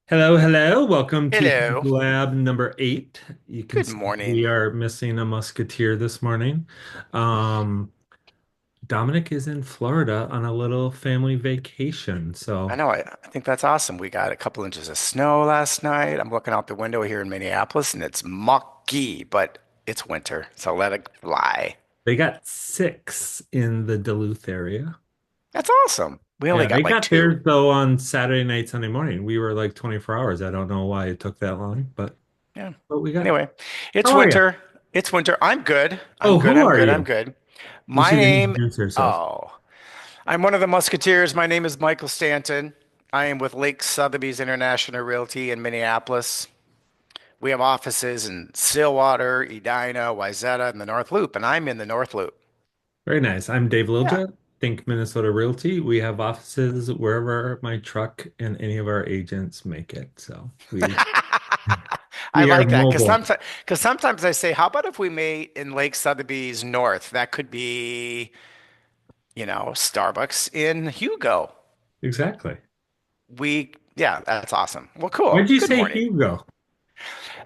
Hello, hello. Welcome to Hello. Lab number 8. You can Good see morning. we are missing a musketeer this morning. Um, Dominic is in Florida on a little family vacation. I So know, I think that's awesome. We got a couple inches of snow last night. I'm looking out the window here in Minneapolis and it's mucky, but it's winter, so let it fly. they got 6 in the Duluth area. That's awesome. We only Yeah, they got like got two. theirs though on Saturday night, Sunday morning. We were like 24 hours. I don't know why it took that long, Yeah. but we got. Anyway, it's How are you? winter. It's winter. I'm good. I'm Oh, good. who I'm are good. I'm you? good. You My should name, introduce yourself. oh, I'm one of the Musketeers. My name is Michael Stanton. I am with Lake Sotheby's International Realty in Minneapolis. We have offices in Stillwater, Edina, Wayzata, and the North Loop, and I'm in the North Loop. Very nice. I'm Dave Yeah. Lilja, Think Minnesota Realty. We have offices wherever my truck and any of our agents make it. So we I we are like that mobile. because sometimes I say, how about if we made in Lake Sotheby's North? That could be, Starbucks in Hugo. Exactly. Yeah, that's awesome. Well, cool. Why'd you Good say morning. Hugo?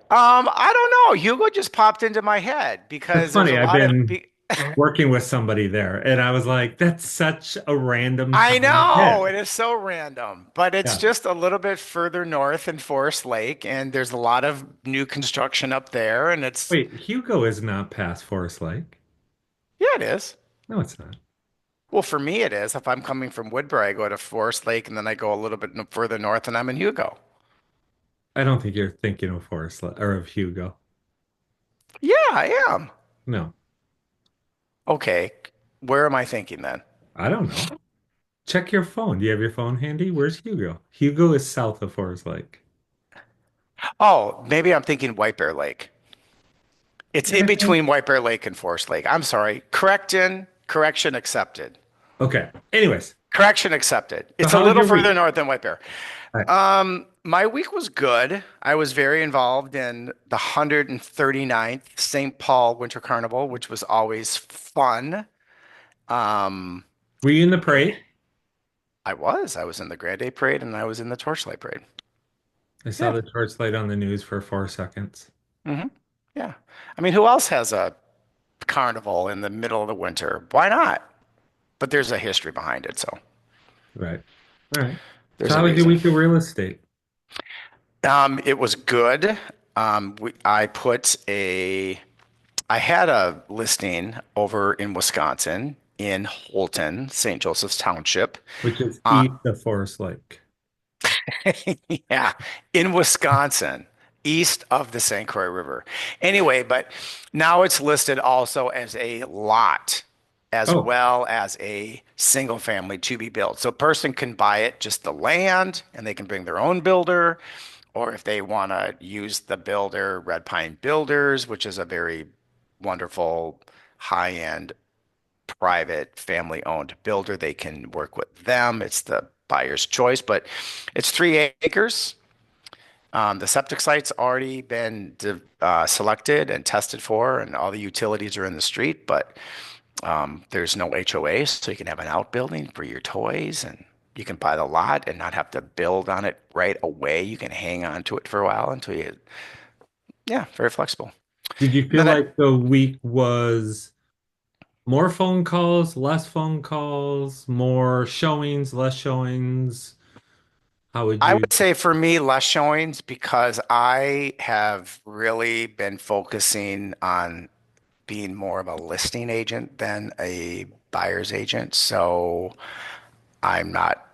I don't know. Hugo just popped into my head That's because there's a funny. I've lot of been working with somebody there, and I was like, that's such a random I town to know pick. it is so random, but it's Yeah. just a little bit further north in Forest Lake, and there's a lot of new construction up there, and it's Wait, Hugo is not past Forest Lake. yeah, it is. No, it's not. Well, for me, it is. If I'm coming from Woodbury, I go to Forest Lake, and then I go a little bit further north, and I'm in Hugo. I don't think you're thinking of Forest Lake or of Hugo. Yeah, I am. No, Okay, where am I thinking then? I don't know. Check your phone. Do you have your phone handy? Where's Hugo? Hugo is south of Forest Lake. Oh, maybe I'm thinking White Bear Lake. It's in Eh, between White Bear Lake and Forest Lake. I'm sorry. Correction accepted. Okay. Anyways, Correction accepted. so It's a how was little your further week? north than White Bear. All right. My week was good. I was very involved in the 139th St. Paul Winter Carnival, which was always fun. Um, Were you in the parade? I was. I was in the Grand Day Parade and I was in the Torchlight Parade. I saw Yeah. the torchlight on the news for 4 seconds. hmm Yeah. I mean, who else has a carnival in the middle of the winter? Why not? But there's a history behind it, so Right. All right. So there's a how was your reason. week of real estate? It was good. I had a listing over in Wisconsin in Holton, St. Joseph's Township. Which is Uh, east of Forest Lake. yeah, in Wisconsin, east of the St. Croix River. Anyway, but now it's listed also as a lot, as Oh, well as a single family to be built. So a person can buy it, just the land, and they can bring their own builder, or if they want to use the builder, Red Pine Builders, which is a very wonderful high-end private family owned builder. They can work with them. It's the buyer's choice, but it's 3 acres. The septic site's already been selected and tested for, and all the utilities are in the street, but there's no HOA, so you can have an outbuilding for your toys and you can buy the lot and not have to build on it right away. You can hang on to it for a while until yeah, very flexible. did you And feel then like the week was more phone calls, less phone calls, more showings, less showings? How would I you? would say for me, less showings because I have really been focusing on being more of a listing agent than a buyer's agent. So I'm not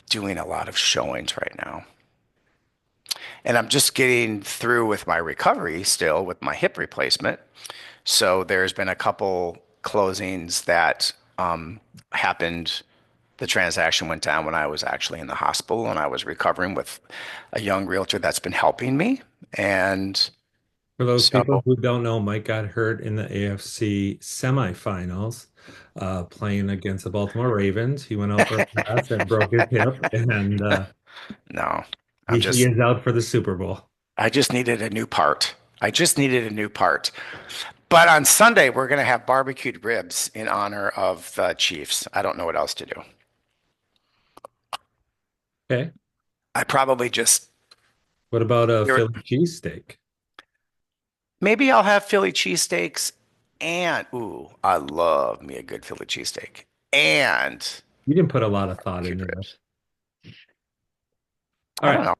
doing a lot of showings right now. And I'm just getting through with my recovery still with my hip replacement. So there's been a couple closings that happened. The transaction went down when I was actually in the hospital and I was recovering with a young realtor that's been helping me. And For those so people who don't know, Mike got hurt in the AFC semifinals, playing against the Baltimore Ravens. He went out for a pass and broke his hip, and no, he is out for the Super Bowl. I just needed a new part. I just needed a new part. But on Sunday, we're going to have barbecued ribs in honor of the Chiefs. I don't know what else to do. Okay. I probably just What about a there. Philly cheesesteak? Maybe I'll have Philly cheesesteaks and ooh, I love me a good Philly cheesesteak and You didn't put a lot of thought barbecue into this. ribs. All I don't right. know.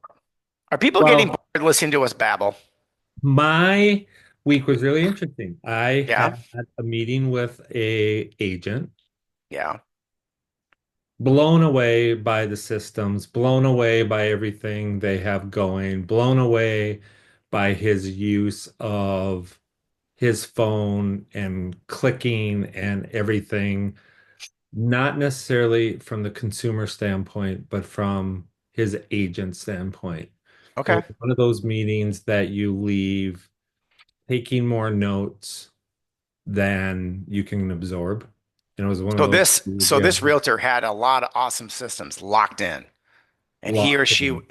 Are people getting Well, bored listening to us babble? my week was really interesting. I Yeah, had a meeting with a agent, yeah. blown away by the systems, blown away by everything they have going, blown away by his use of his phone and clicking and everything, not necessarily from the consumer standpoint, but from his agent standpoint. It was Okay. one of those meetings that you leave taking more notes than you can absorb. And it was one of So those this you so get this realtor had a lot of awesome systems locked in, and locked in.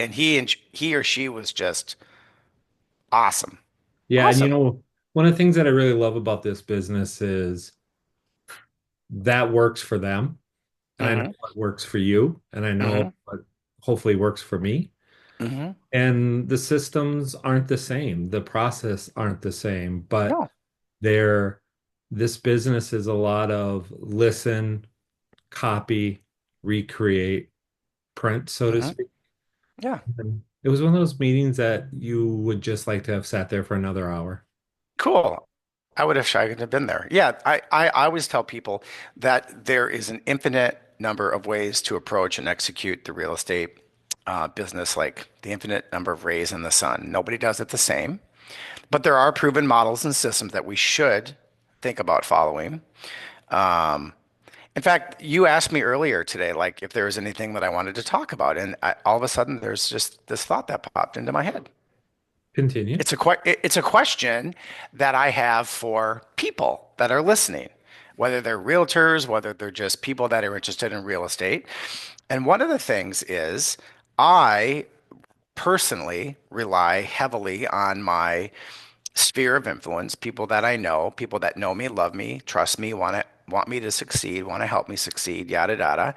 he or she was just awesome. Yeah, and Awesome. one of the things that I really love about this business is that works for them, and I know Hmm. what works for you, and I know Hmm. what hopefully works for me. Hmm. And the systems aren't the same, the process aren't the same, but No. they're this business is a lot of listen, copy, recreate, print, so to Hmm. speak. Yeah. And it was one of those meetings that you would just like to have sat there for another hour. Cool. I could have been there. Yeah, I always tell people that there is an infinite number of ways to approach and execute the real estate business, like the infinite number of rays in the sun. Nobody does it the same, but there are proven models and systems that we should think about following. In fact, you asked me earlier today, like if there was anything that I wanted to talk about, and all of a sudden there's just this thought that popped into my head. Continue. It's a question that I have for people that are listening, whether they're realtors, whether they're just people that are interested in real estate. And one of the things is I personally rely heavily on my sphere of influence, people that I know, people that know me, love me, trust me, want me to succeed, want to help me succeed, yada yada.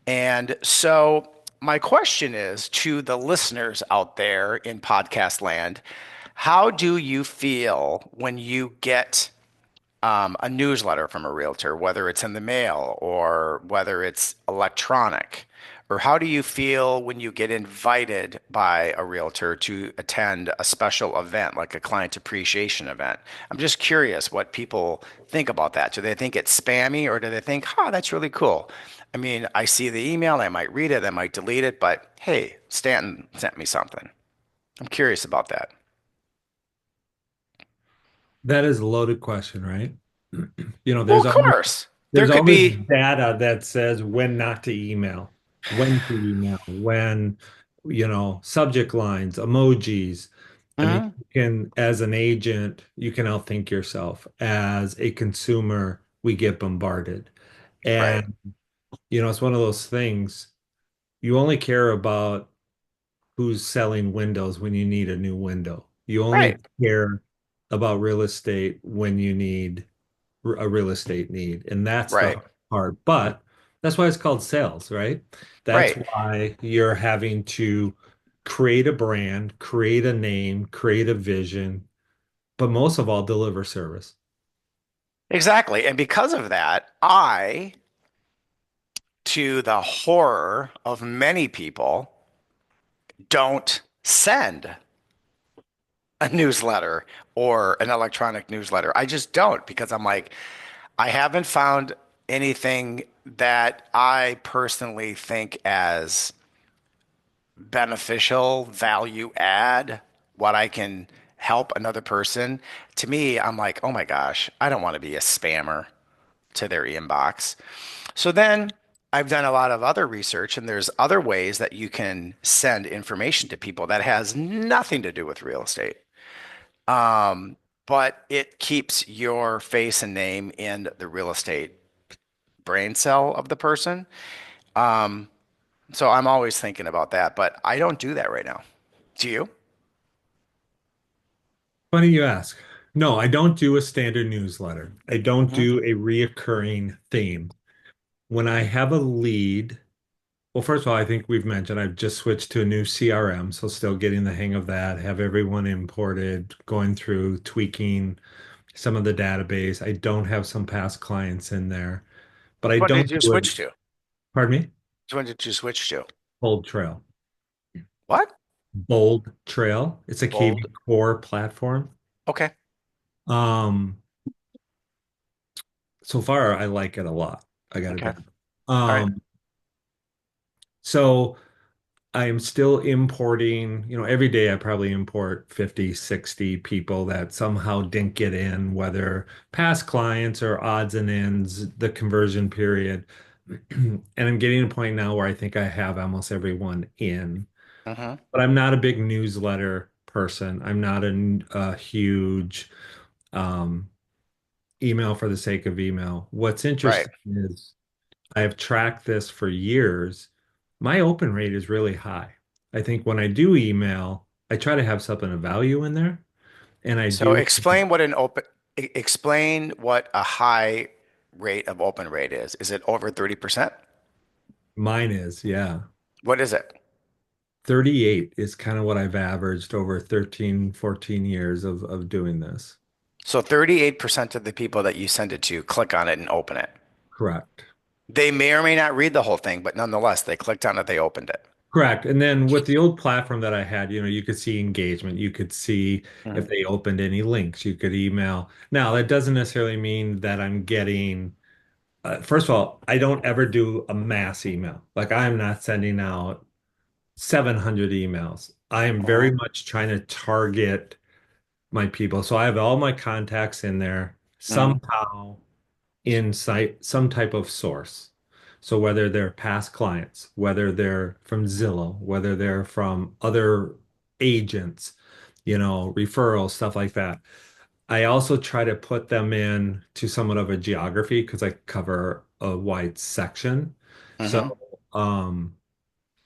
And so my question is to the listeners out there in podcast land, how do you feel when you get a newsletter from a realtor, whether it's in the mail or whether it's electronic? Or how do you feel when you get invited by a realtor to attend a special event, like a client appreciation event? I'm just curious what people think about that. Do they think it's spammy or do they think, oh, that's really cool? I mean, I see the email, I might read it, I might delete it, but hey, Stanton sent me something. I'm curious about that. That is a loaded question, right? Well, of course, there there's could always be. data that says when not to email, when to email, when, subject lines, emojis. I mean, Mhm. you can, as an agent, you can outthink yourself. As a consumer, we get bombarded. Right, And, it's one of those things. You only care about who's selling windows when you need a new window. You only right, care about real estate when you need a real estate need. And that's the right, hard part. But that's why it's called sales, right? That's right. why you're having to create a brand, create a name, create a vision, but most of all, deliver service. Exactly. And because of that, to the horror of many people, don't send a newsletter or an electronic newsletter. I just don't because I'm like, I haven't found anything that I personally think as beneficial, value add, what I can help another person. To me, I'm like, oh my gosh, I don't want to be a spammer to their inbox. So then I've done a lot of other research, and there's other ways that you can send information to people that has nothing to do with real estate. But it keeps your face and name in the real estate brain cell of the person. So I'm always thinking about that, but I don't do that right now. Do you? Funny you ask. No, I don't do a standard newsletter. I don't Hmm. do a reoccurring theme. When I have a lead Well, first of all, I think we've mentioned I've just switched to a new CRM, so still getting the hang of that, have everyone imported, going through tweaking some of the database. I don't have some past clients in there, but I What don't did you do it. switch to? Pardon me? When did you switch to? Bold Trail. What? Bold Trail. It's a KV Bold. core platform. Okay. Um, so far I like it a lot. I gotta be Okay. honest. All right. So I am still importing, every day I probably import 50, 60 people that somehow didn't get in, whether past clients or odds and ends, the conversion period. And I'm getting to a point now where I think I have almost everyone in, Mm-hmm. but I'm not a big newsletter person. I'm not a huge um, email for the sake of email. What's Right. interesting is I have tracked this for years. My open rate is really high. I think when I do email, I try to have something of value in there, and I So do. explain what a high rate of open rate is. Is it over 30%? Mine is, yeah. What is it? 38 is kind of what I've averaged over 13, 14 years of doing this. So 38% of the people that you send it to click on it and open it. Correct. They may or may not read the whole thing, but nonetheless, they clicked on it, they opened it. Correct. And then with the old platform that I had, you could see engagement. You could see if Mhm. they opened any links. You could email. Now, that doesn't necessarily mean that I'm getting first of all, I don't ever do a mass email. Like I'm not sending out 700 emails. I am very Mhm. much trying to target my people. So I have all my contacts in there Mhm. somehow in site, some type of source. So whether they're past clients, whether they're from Zillow, whether they're from other agents, referrals, stuff like that. I also try to put them in to somewhat of a geography because I cover a wide section. So Mhm. um,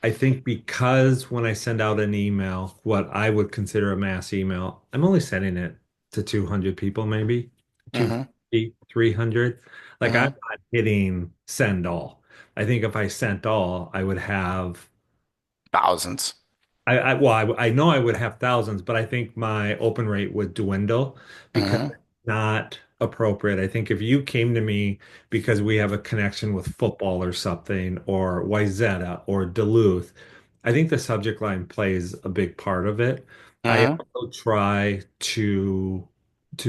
I think because when I send out an email, what I would consider a mass email, I'm only sending it to 200 people, maybe Mhm. 250, 300. Like I'm Mhm. not hitting send all. I think if I sent all, I would have Thousands. I know I would have thousands, but I think my open rate would dwindle because Mhm. it's not appropriate. I think if you came to me because we have a connection with football or something, or Wayzata or Duluth, I think the subject line plays a big part of it. I Mhm. also try to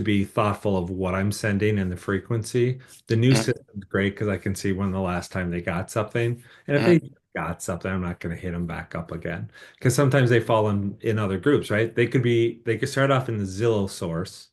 be thoughtful of what I'm sending and the frequency. The new Mhm. system's great because I can see when the last time they got something. And if Mhm. they got something, I'm not going to hit them back up again because sometimes they fall in other groups, right? They could start off in the Zillow source,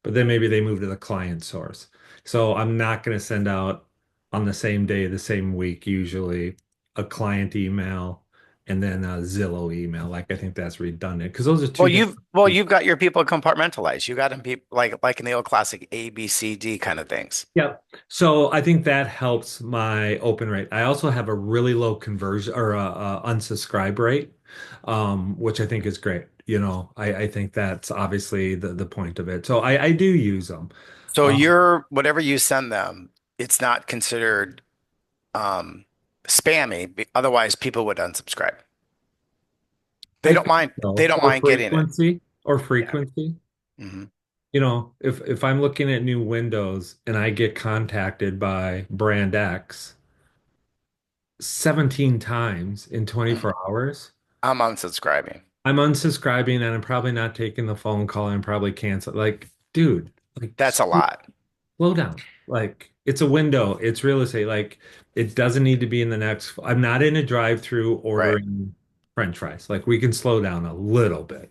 but then maybe they move to the client source. So I'm not going to send out on the same day, the same week, usually a client email and then a Zillow email. Like I think that's redundant because those are Well, two different you've people. got your people compartmentalized. You got them people like in the old classic A, B, C, D kind of things. Yeah. So I think that helps my open rate. I also have a really low conversion or unsubscribe rate, which I think is great. I think that's obviously the point of it. So I do use them. So Um, you're whatever you send them, it's not considered um, spammy. Otherwise, people would unsubscribe. They I don't think mind. They so. don't mind getting it. Or Yeah. frequency. Hmm. If I'm looking at new windows and I get contacted by brand X 17 times in 24 hours, I'm unsubscribing. I'm unsubscribing and I'm probably not taking the phone call and probably cancel. Like, dude, like That's a lot. slow down. Like, it's a window, it's real estate. Like, it doesn't need to be in the next. I'm not in a drive-through Right. ordering French fries. Like, we can slow down a little bit.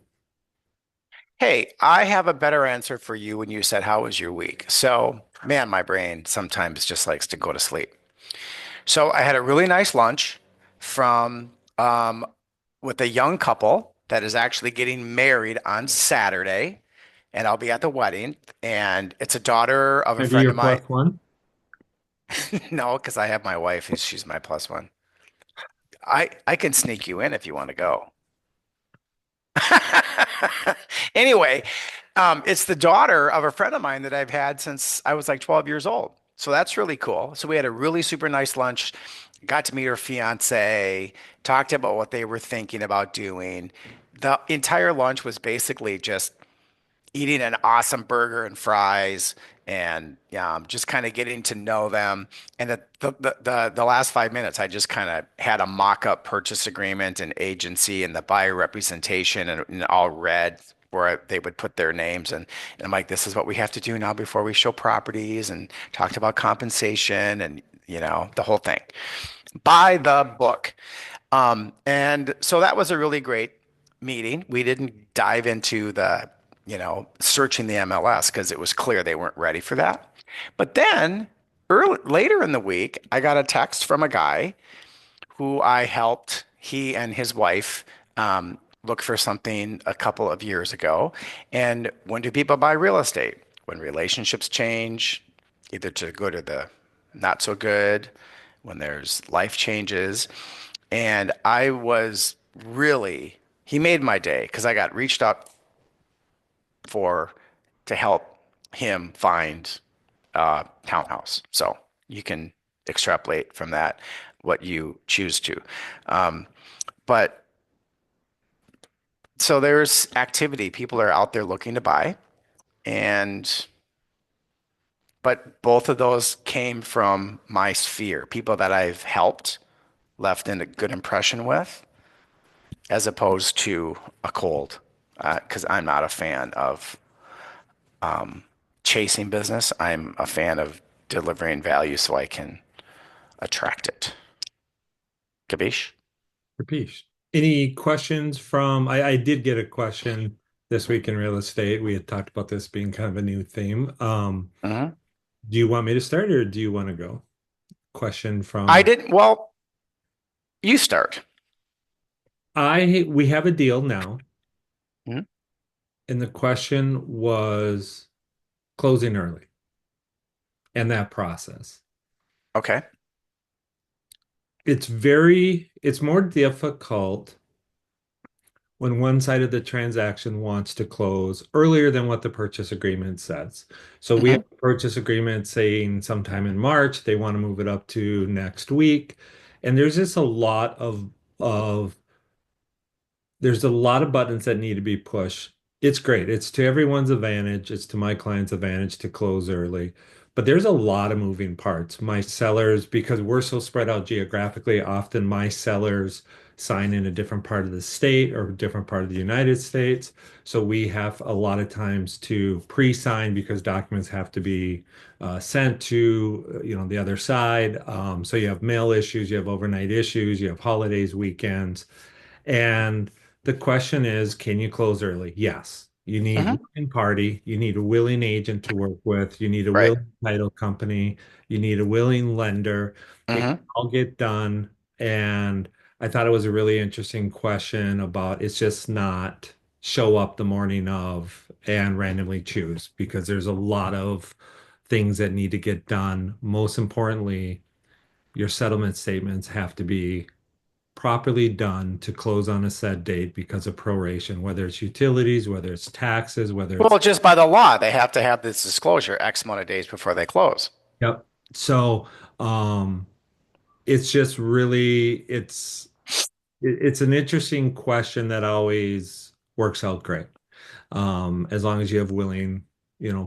Hey, I have a better answer for you when you said, "How was your week?" So, man, my brain sometimes just likes to go to sleep. So, I had a really nice lunch from with a young couple that is actually getting married on Saturday, and I'll be at the wedding. And it's a daughter of a Maybe friend your of mine. plus one. No, because I have my wife, she's my plus one. I can sneak you in if you want to go. Anyway, it's the daughter of a friend of mine that I've had since I was like 12 years old. So that's really cool. So we had a really super nice lunch. got to meet her fiance, talked about what they were thinking about doing. The entire lunch was basically just eating an awesome burger and fries and just kind of getting to know them. And the last 5 minutes, I just kind of had a mock-up purchase agreement and agency and the buyer representation and all read where they would put their names and I'm like, this is what we have to do now before we show properties and talked about compensation and the whole thing. By the book. And so that was a really great meeting. We didn't dive into searching the MLS because it was clear they weren't ready for that. But then later in the week, I got a text from a guy who I helped, he and his wife, look for something a couple of years ago. And when do people buy real estate? When relationships change, either to the good or the not so good, when there's life changes. And I was really, he made my day because I got reached out for to help him find a townhouse. So you can extrapolate from that what you choose to. Um, but so there's activity. People are out there looking to buy, and but both of those came from my sphere, people that I've helped, left in a good impression with, as opposed to a cold. Because I'm not a fan of chasing business. I'm a fan of delivering value so I can attract it. Kabish? Capiche. Any questions from, I did get a question this week in real estate. We had talked about this being kind of a new theme. Hmm. Do you want me to start or do you want to go? Question I from didn't. Well, you start. we have a deal now, Mhm. and the question was closing early and that process. Okay. It's more difficult when one side of the transaction wants to close earlier than what the purchase agreement says. So we have Hmm. a purchase agreement saying sometime in March, they want to move it up to next week. And of there's a lot of buttons that need to be pushed. It's great. It's to everyone's advantage. It's to my client's advantage to close early. But there's a lot of moving parts. My sellers, because we're so spread out geographically, often my sellers sign in a different part of the state or a different part of the United States. So we have a lot of times to pre-sign because documents have to be sent to, the other side. So you have mail issues, you have overnight issues, you have holidays, weekends. And the question is, can you close early? Yes. You need Hmm. willing party, you need a willing agent to work with, you need a Right. willing title company, you need a willing lender. It can Hmm. all get done. And I thought it was a really interesting question about it's just not show up the morning of and randomly choose because there's a lot of things that need to get done. Most importantly, your settlement statements have to be properly done to close on a set date because of proration, whether it's utilities, whether it's taxes, whether it's Well, just by the law, they have to have this disclosure X amount of days before they close. yep. So it's just really it's an interesting question that always works out great. As long as you have willing,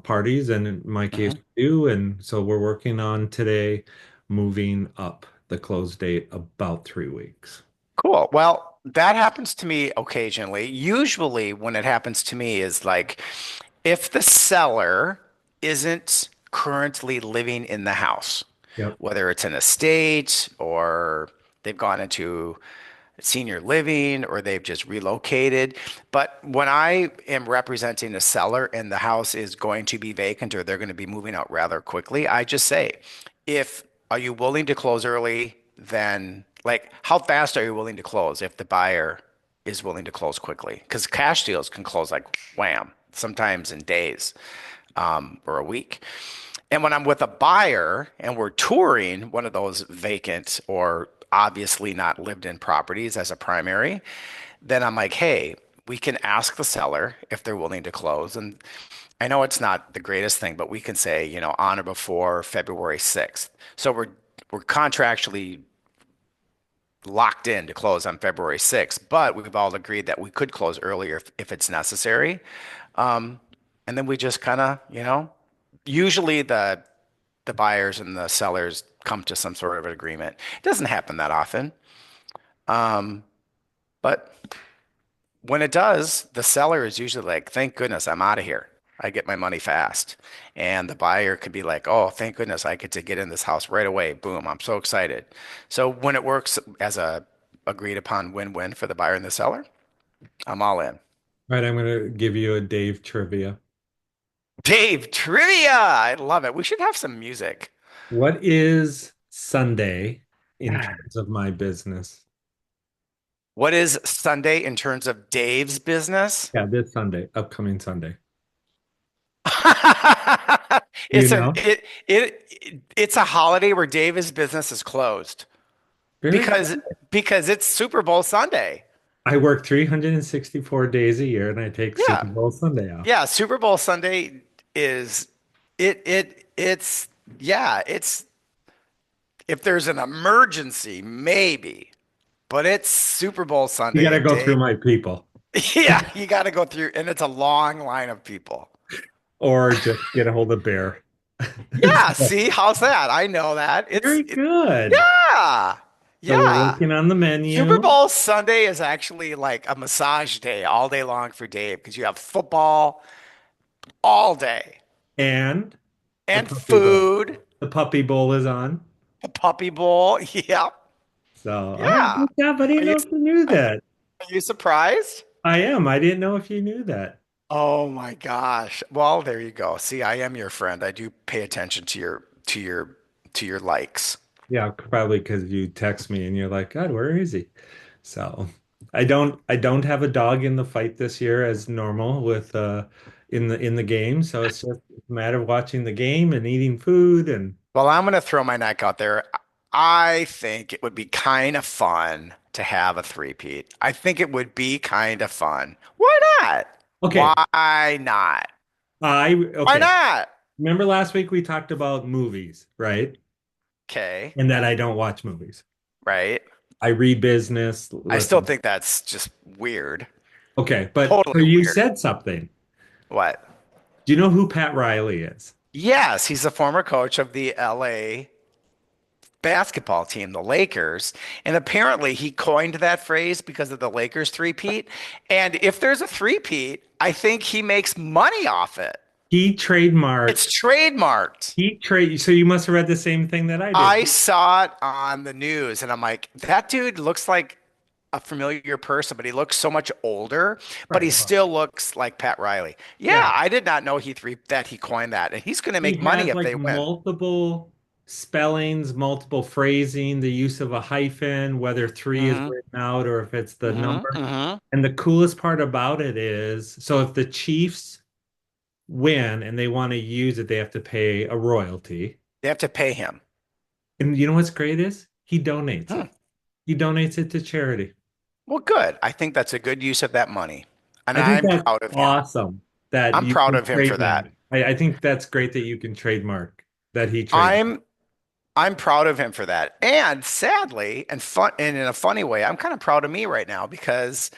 parties, and in my case Hmm. we do, and so we're working on today moving up the close date about 3 weeks. Cool. Well, that happens to me occasionally. Usually, when it happens to me, is like if the seller isn't currently living in the house, Yep. whether it's an estate or they've gone into senior living or they've just relocated. But when I am representing a seller and the house is going to be vacant or they're going to be moving out rather quickly, I just say, if are you willing to close early, then like how fast are you willing to close if the buyer is willing to close quickly? Because cash deals can close like wham, sometimes in days or a week. And when I'm with a buyer and we're touring one of those vacant or obviously not lived in properties as a primary, then I'm like, hey, we can ask the seller if they're willing to close. And I know it's not the greatest thing, but we can say, on or before February 6th. So we're contractually locked in to close on February 6th, but we've all agreed that we could close earlier if it's necessary. Um, and then we just kind of, usually the buyers and the sellers come to some sort of an agreement. It doesn't happen that often, but when it does, the seller is usually like, "Thank goodness I'm out of here. I get my money fast." And the buyer could be like, "Oh, thank goodness I get to get in this house right away. Boom, I'm so excited." So when it works as a agreed upon win-win for the buyer and the seller, I'm all in. All right, I'm going to give you a Dave trivia. Dave, trivia. I love it. We should have some music. What is Sunday in terms of my business? What is Sunday in terms of Dave's business? Yeah, this Sunday, upcoming Sunday. You It's an know? it's a holiday where Dave's business is closed Very because good. because it's Super Bowl Sunday. I work 364 days a year and I take Yeah. Super Bowl Sunday off. Yeah, Super Bowl Sunday is it's yeah, it's if there's an emergency, maybe, but it's Super Bowl You got Sunday to and go Dave. through my people Yeah, you got to go through, and it's a long line of people. or just get a hold of Bear. Yeah, see, how's that? I know that. Very good. Yeah, So we're yeah. working on the Super menu Bowl Sunday is actually like a massage day all day long for Dave because you have football all day and the and Puppy Bowl. food, The Puppy Bowl is on. a puppy bowl. Yeah, So, all right, yeah. good job. I didn't Are you know if you knew are that. you surprised? I am. I didn't know if you knew that. Oh my gosh. Well, there you go. See, I am your friend. I do pay attention to your likes. Yeah, probably because you text me and you're like, God, where is he? So I don't have a dog in the fight this year as normal with in the game. So it's just a matter of watching the game and eating food and Well, I'm going to throw my neck out there. I think it would be kind of fun to have a three-peat. I think it would be kind of fun. Why not? okay. Why not? I Why okay. not? Remember last week we talked about movies, right? Okay, And that I don't watch movies. right. I read business. I still Listen. think that's just weird. Okay, but so Totally you weird. said something. What? Do you know who Pat Riley is? Yes, he's a former coach of the LA basketball team, the Lakers. And apparently he coined that phrase because of the Lakers three-peat. And if there's a three-peat, I think he makes money off it. He trademarked. It's trademarked. So you must have read the same thing that I did. I saw it on the news and I'm like, that dude looks like a familiar person, but he looks so much older, but he Right. Well, still looks like Pat Riley. Yeah, yeah. I did not know that he coined that. And he's going to He make money has if like they win. multiple spellings, multiple phrasing, the use of a hyphen, whether three is Hmm. written out or if it's the Hmm. number. Hmm. And the coolest part about it is, so if the Chiefs win and they want to use it, they have to pay a royalty. They have to pay him. And you know what's great is he donates Hmm. it. He donates it to charity. Well, good. I think that's a good use of that money. And I think I'm that's proud of him. awesome that I'm you proud can of him for that. trademark. I think that's great that you can trademark that he trademarked. I'm I'm proud of him for that. And sadly, and in a funny way, I'm kind of proud of me right now because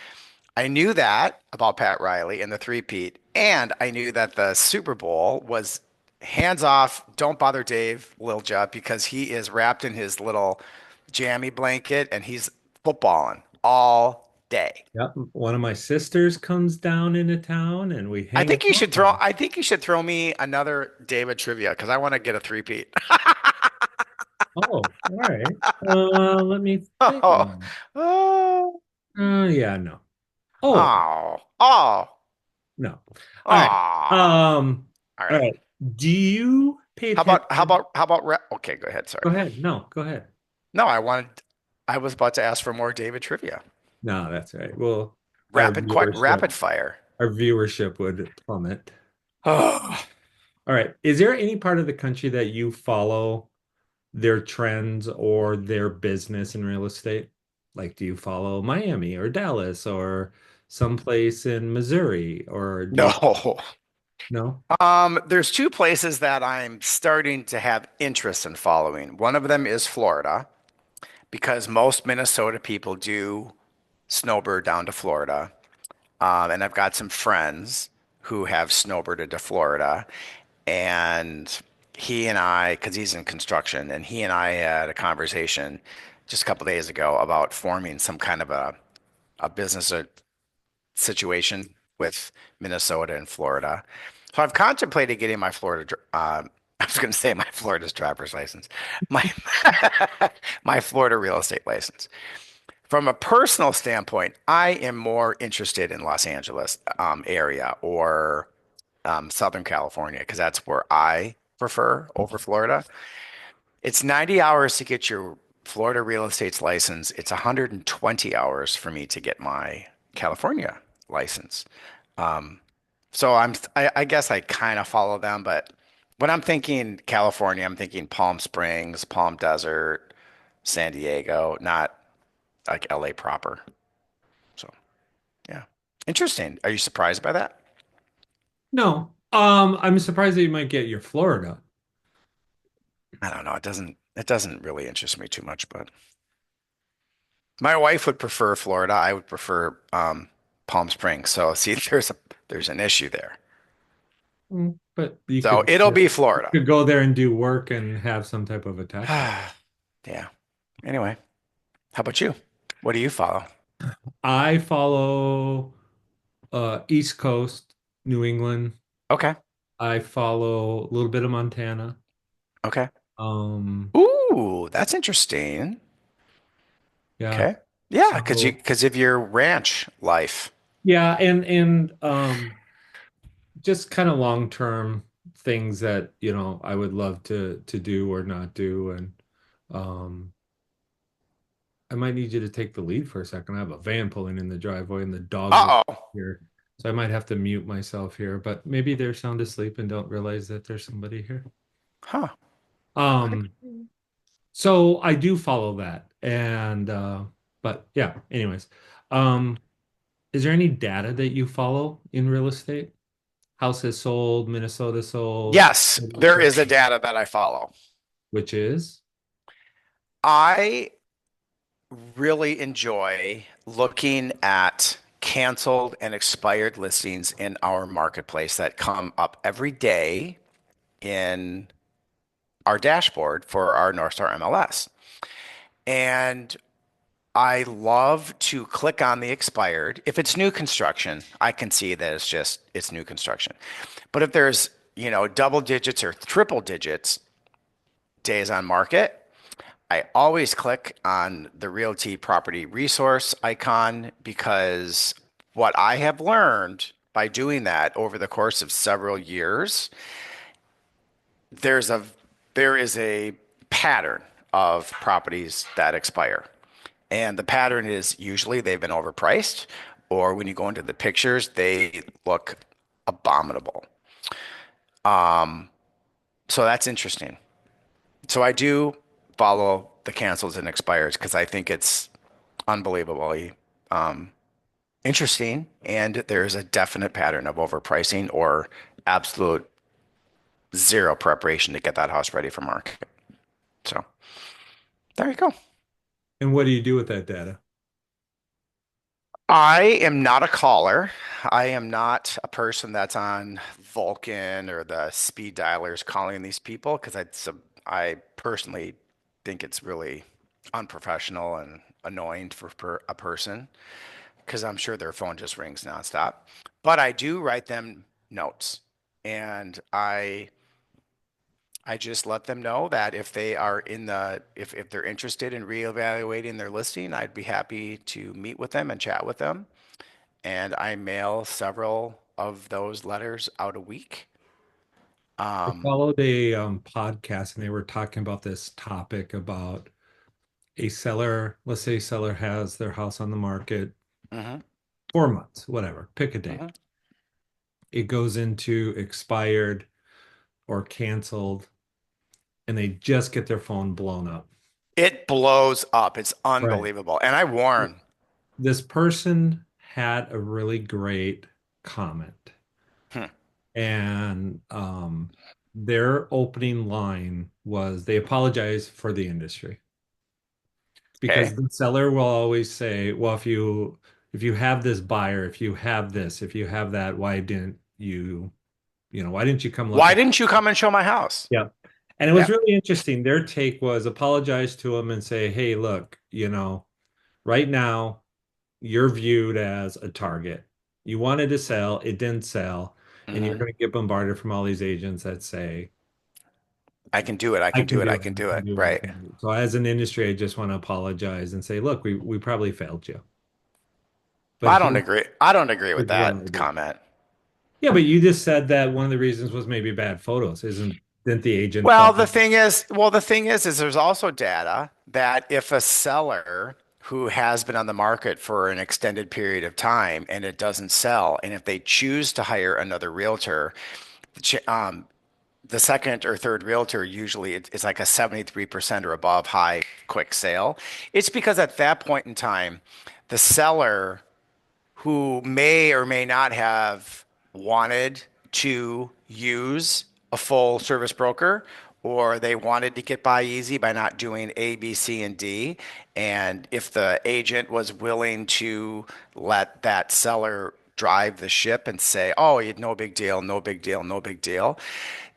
I knew that about Pat Riley and the three-peat, and I knew that the Super Bowl was hands off, don't bother Dave Liljut because he is wrapped in his little jammy blanket and he's footballing all day. Yep. One of my sisters comes down into town and we hang out. I think you should throw me another David trivia because I want to get a three-peat. Oh, all right. Let me think. Oh, oh, Yeah, no. Oh, oh, oh, no. All right. oh. All All right. right. Do you pay How about how attention? about how about ra Okay, go ahead. Go Sorry. ahead. No, go ahead. No, I was about to ask for more David trivia. No, that's right. Well, our Rapid viewership, fire. our viewership would plummet. Oh, All right. Is there any part of the country that you follow their trends or their business in real estate? Like, do you follow Miami or Dallas or someplace in Missouri or do you no. no? There's two places that I'm starting to have interest in following. One of them is Florida because most Minnesota people do snowbird down to Florida. And I've got some friends who have snowbirded to Florida. And he and I, because he's in construction, and he and I had a conversation just a couple days ago about forming some kind of a business situation with Minnesota and Florida. So I've contemplated getting my I was going to say my Florida's driver's license, my my Florida real estate license. From a personal standpoint, I am more interested in Los Angeles area or Southern California because that's where I prefer over Florida. It's 90 hours to get your Florida real estate's license. It's 120 hours for me to get my California license. So I guess I kind of follow them, but when I'm thinking California, I'm thinking Palm Springs, Palm Desert, San Diego, not like LA proper. So yeah, interesting. Are you surprised by that? No, I'm surprised that you might get your Florida. I don't know. It doesn't really interest me too much, but my wife would prefer Florida. I would prefer Palm Springs. So see, there's an issue there. But you So could it'll be Florida. go there and do work and have some type of attachment. Yeah. Anyway, how about you? What do you follow? I follow East Coast, New England. Okay. I follow a little bit of Montana. Okay. Um, Ooh, that's interesting. yeah. Okay. Yeah, So because of your ranch life. yeah, and just kind of long term things that, I would love to do or not do. And um I might need you to take the lead for a second. I have a van pulling in the driveway and the dogs are Uh-oh. here. So I might have to mute myself here, but maybe they're sound asleep and don't realize that there's somebody here. Huh. Um, so I do follow that. And but yeah, anyways. Um, is there any data that you follow in real estate? Houses sold, Minnesota sold, Yes, there is a data that I follow. which is I really enjoy looking at canceled and expired listings in our marketplace that come up every day in our dashboard for our North Star MLS. And I love to click on the expired. If it's new construction, I can see that it's new construction. But if there's, double digits or triple digits days on market, I always click on the Realty Property Resource icon because what I have learned by doing that over the course of several years, there's a there is a pattern of properties that expire. And the pattern is usually they've been overpriced, or when you go into the pictures, they look abominable. So that's interesting. So I do follow the cancels and expires because I think it's unbelievably interesting, and there's a definite pattern of overpricing or absolute zero preparation to get that house ready for market. So there you go. and what do you do with that data? I am not a caller. I am not a person that's on Vulcan or the speed dialers calling these people because I personally think it's really unprofessional and annoying for a person because I'm sure their phone just rings nonstop. But I do write them notes, and I just let them know that if they are if they're interested in reevaluating their listing, I'd be happy to meet with them and chat with them. And I mail several of those letters out a week. I followed a podcast and they were talking about this topic about a seller, let's say a seller has their house on the market Mhm, 4 months, whatever, pick a date. mhm. It goes into expired or canceled, and they just get their phone blown up. It blows up. It's Right. unbelievable. And I warn. This person had a really great comment, Hmm. and their opening line was they apologized for the industry. because Okay. the seller will always say, well, if you have this buyer, if you have this, if you have that, why didn't you, why didn't you come look Why at? didn't you come and show my house? Yeah. And it was Yeah. really interesting. Their take was apologize to them and say, hey, look, right now you're viewed as a target. You wanted to sell, it didn't sell, and you're Hmm. going to get bombarded from all these agents that say, I can do it. I I can can do it. do I it, can I do can it. do it, I Right. can do it. So as an industry, I just want to apologize and say, look, we probably failed you. But I don't here's agree. I don't agree with what I that do. comment. Yeah, but you just said that one of the reasons was maybe bad photos. Didn't the agent Well, fall? the thing is there's also data that if a seller who has been on the market for an extended period of time and it doesn't sell, and if they choose to hire another realtor, the second or third realtor usually it's like a 73% or above high quick sale. It's because at that point in time, the seller who may or may not have wanted to use a full service broker, or they wanted to get by easy by not doing A, B, C, and D. And if the agent was willing to let that seller drive the ship and say, oh, no big deal, no big deal, no big deal.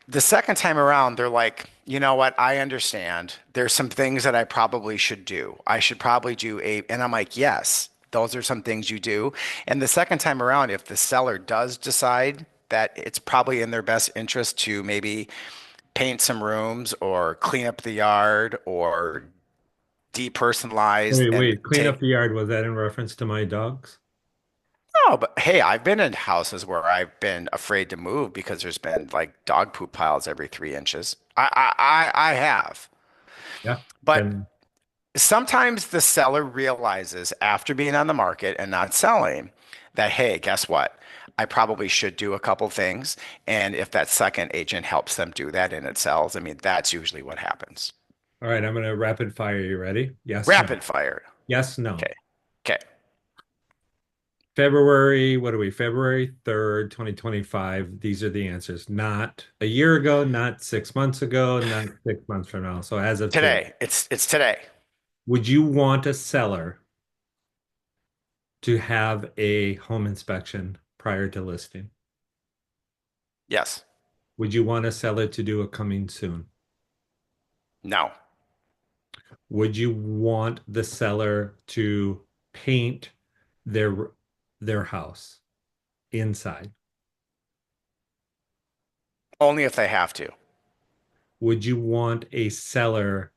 The second time around, they're like, you know what? I understand. There's some things that I probably should do. I should probably do a, and I'm like, yes, those are some things you do. And the second time around, if the seller does decide that it's probably in their best interest to maybe paint some rooms or clean up the yard or depersonalize Wait, and wait, clean up take, the yard. Was that in reference to my dogs? oh, but hey, I've been in houses where I've been afraid to move because there's been like dog poop piles every 3 inches. I have. Yeah. But Then sometimes the seller realizes after being on the market and not selling that, hey, guess what? I probably should do a couple things. And if that second agent helps them do that and it sells, I mean, that's usually what happens. all right, I'm gonna rapid fire. You ready? Yes, no. Rapid fire. Yes, no. Okay. Okay. February, what are we? February 3rd, 2025. These are the answers. Not a year ago, not 6 months ago, not 6 months from now. So as of today, Today. It's today. would you want a seller to have a home inspection prior to listing? Yes. Would you want a seller to do a coming soon? No. Would you want the seller to paint their their house inside? Only if they have to. Would you want a seller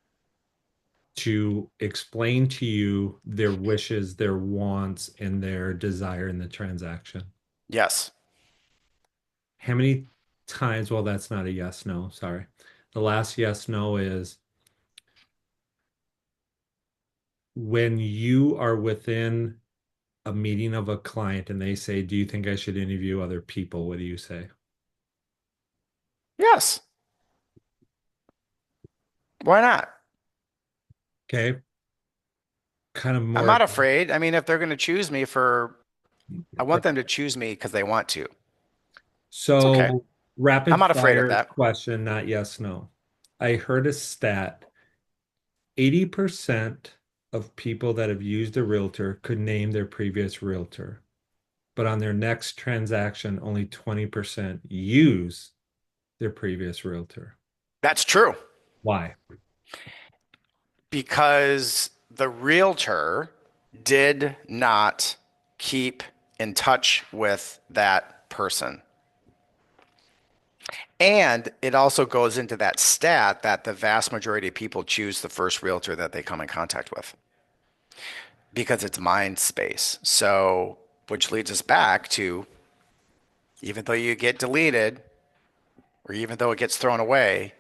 to explain to you their wishes, their wants, and their desire in the transaction? Yes. How many times? Well, that's not a yes, no, sorry. The last yes, no is when you are within a meeting of a client and they say, do you think I should interview other people? What do you say? Yes. Why not? Okay. Kind of I'm more. not afraid. I mean, if they're going to choose me for, I want them to choose me because they want to. It's okay. So, I'm rapid not afraid of fire that. question, not yes, no. I heard a stat 80% of people that have used a realtor could name their previous realtor, but on their next transaction, only 20% use their previous realtor. That's true Why? because the realtor did not keep in touch with that person. And it also goes into that stat that the vast majority of people choose the first realtor that they come in contact with because it's mind space. So, which leads us back to even though you get deleted or even though it gets thrown away,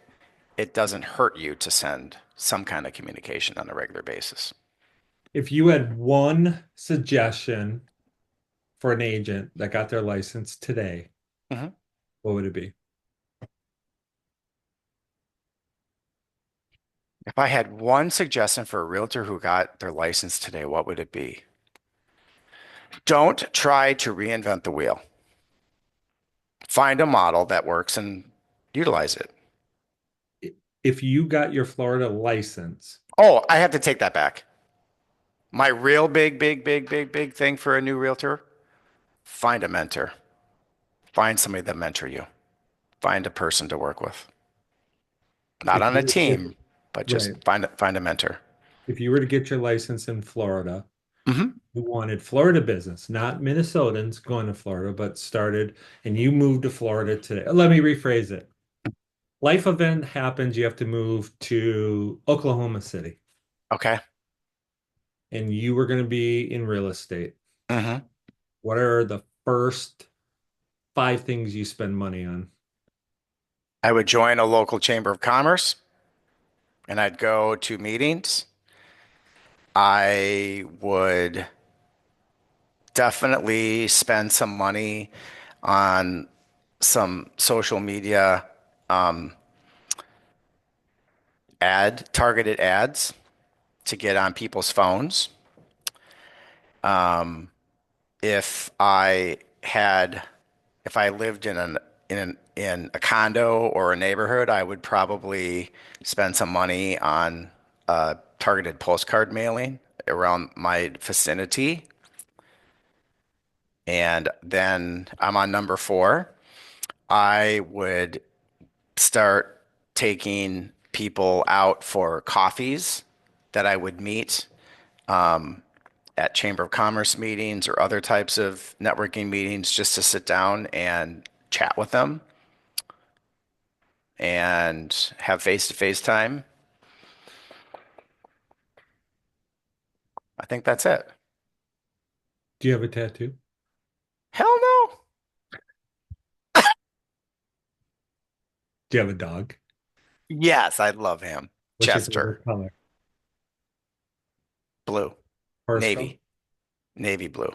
it doesn't hurt you to send some kind of communication on a regular basis. If you had one suggestion for an agent that got their license today, Mhm. what would it be? If I had one suggestion for a realtor who got their license today, what would it be? Don't try to reinvent the wheel. Find a model that works and utilize it. If you got your Florida license, Oh, I have to take that back. My real big thing for a new realtor, find a mentor. Find somebody that mentor you. Find a person to work with. Not If on a you were to get, team, but just right, find a mentor. if you were to get your license in Florida, Hmm. you wanted Florida business, not Minnesotans going to Florida, but started and you moved to Florida today. Let me rephrase it. Life event happens, you have to move to Oklahoma City, Okay. and you were going to be in real estate. Hmm. What are the first five things you spend money on? I would join a local chamber of commerce and I'd go to meetings. I would definitely spend some money on some social media targeted ads to get on people's phones. If I had, if I lived in a condo or a neighborhood, I would probably spend some money on targeted postcard mailing around my vicinity. And then I'm on number four. I would start taking people out for coffees that I would meet at Chamber of Commerce meetings or other types of networking meetings just to sit down and chat with them and have face-to-face time. I think that's it. Do you have a tattoo? Hell no. Do you have a dog? Yes, I love him. What's your Chester, favorite color? blue, Personal. navy, navy blue.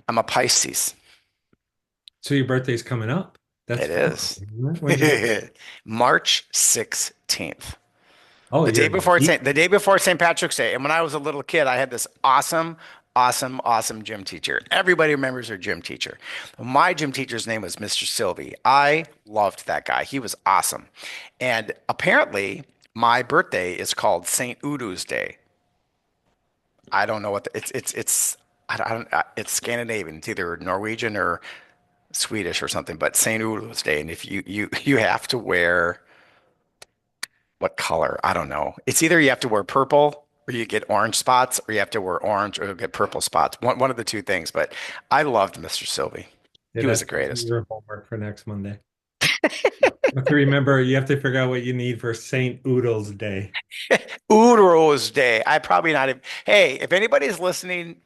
I'm a Pisces. So your birthday's coming up. That's It fun. is. When's your birthday? March 16th. Oh, you're deep. The day before St. Patrick's Day. And when I was a little kid, I had this awesome gym teacher. Everybody remembers their gym teacher. My gym teacher's name was Mr. Sylvie. I loved that guy. He was awesome. And apparently, my birthday is called St. Udo's Day. I don't know what it's I don't it's Scandinavian. It's either Norwegian or Swedish or something, but St. Udo's Day. And if you have to wear what color? I don't know. It's either you have to wear purple or you get orange spots, or you have to wear orange or you get purple spots. One of the two things. But I loved Mr. Sylvie. Yeah, He was the that's greatest. your homework for next Monday. You have to remember, you have to figure out what you need for St. Oodles Day. Udrose Day. I probably not even. Hey, if anybody's listening,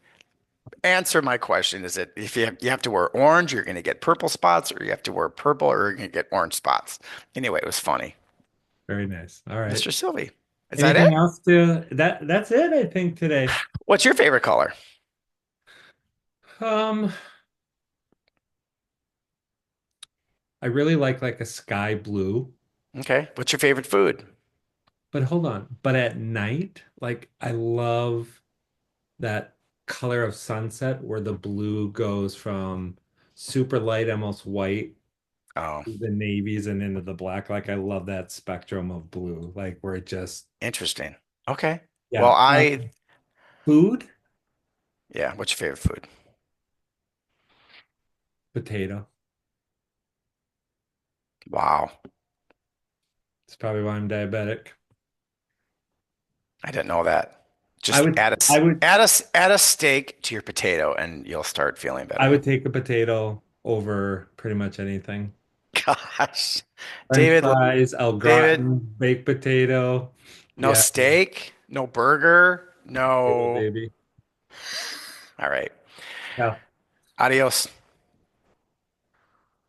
answer my question. Is it if you have to wear orange, you're going to get purple spots, or you have to wear purple, or you're going to get orange spots? Anyway, it was funny. Very nice. All right. Mr. Sylvie. Is that Anything it? else to that's it, I think, today. What's your favorite color? Um, I really like a sky blue, Okay. What's your favorite food? but hold on. But at night, like I love that color of sunset where the blue goes from super light, almost white, Oh, to the navies and into the black. Like I love that spectrum of blue, like where it just, interesting. Okay. Well, yeah. Food, yeah. What's your favorite food? potato. Wow. It's probably why I'm diabetic. I didn't know that. I Just would, I would, add a steak to your potato and you'll start feeling I better. would take a potato over pretty much anything. Gosh. French David, fries, au David, gratin, baked potato. no Yeah, steak, no burger, potato no. baby. All right. Yeah. Adios.